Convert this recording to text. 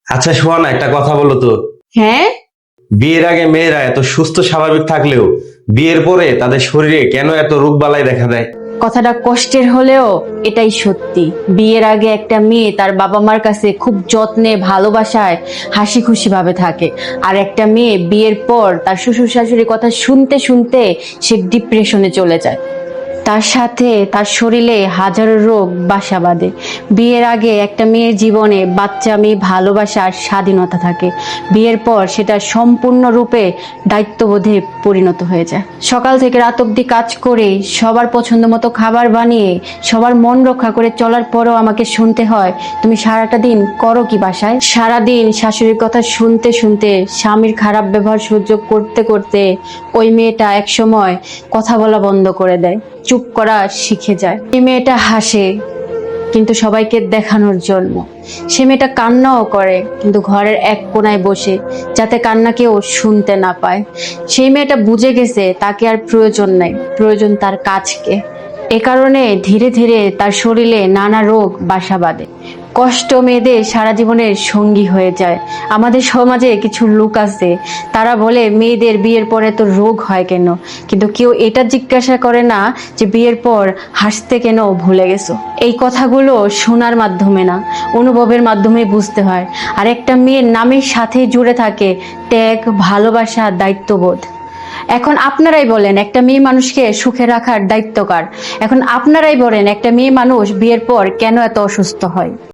আচ্ছা শোনা না, একটা কথা বলো তো। হ্যাঁ, বিয়ের আগে মেয়েরা এত সুস্থ স্বাভাবিক থাকলেও বিয়ের পরে তাদের শরীরে কেন এত রোগবালাই দেখা দেয়? কথাটা কষ্টের হলেও এটাই সত্যি। বিয়ের আগে একটা মেয়ে তার বাবা মার কাছে খুব যত্নে ভালোবাসায় হাসি খুশি ভাবে থাকে, আর একটা মেয়ে বিয়ের পর তার শ্বশুর শাশুড়ির কথা শুনতে শুনতে সে ডিপ্রেশনে চলে যায়। তার সাথে তার শরীরে হাজারো রোগ বাসা বাঁধে। বিয়ের আগে একটা মেয়ের জীবনে বাচ্চা, মেয়ে, ভালোবাসা আর স্বাধীনতা থাকে। বিয়ের পর সেটা সম্পূর্ণরূপে দায়িত্ববোধে পরিণত হয়ে যায়। সকাল থেকে রাত অবধি কাজ করে, সবার পছন্দ মতো খাবার বানিয়ে, সবার মন রক্ষা করে চলার পরও আমাকে শুনতে হয়, তুমি সারাটা দিন করো কি বাসায়? সারাদিন শাশুড়ির কথা শুনতে শুনতে, স্বামীর খারাপ ব্যবহার সহ্য করতে করতে ওই মেয়েটা একসময় কথা বলা বন্ধ করে দেয়, চুপ করা শিখে যায়। এই মেয়েটা হাসে কিন্তু সবাইকে দেখানোর জন্য। সে মেয়েটা কান্নাও করে কিন্তু ঘরের এক কোনায় বসে, যাতে কান্না কেউ শুনতে না পায়। সেই মেয়েটা বুঝে গেছে তাকে আর প্রয়োজন নাই, প্রয়োজন তার কাজকে। এ কারণে ধীরে ধীরে তার শরীরে নানা রোগ বাসা বাঁধে। কষ্ট মেয়েদের সারা জীবনের সঙ্গী হয়ে যায়। আমাদের সমাজে কিছু লোক আছে, তারা বলে মেয়েদের বিয়ের পরে তো রোগ হয় কেন, কিন্তু কেউ এটা জিজ্ঞাসা করে না যে বিয়ের পর হাসতে কেন ভুলে গেছো। এই কথাগুলো শোনার মাধ্যমে না, অনুভবের মাধ্যমে বুঝতে হয়। আর একটা মেয়ের নামের সাথে জুড়ে থাকে ত্যাগ, ভালোবাসা, দায়িত্ববোধ। এখন আপনারাই বলেন একটা মেয়ে মানুষকে সুখে রাখার দায়িত্ব কার? এখন আপনারাই বলেন একটা মেয়ে মানুষ বিয়ের পর কেন এত অসুস্থ হয়?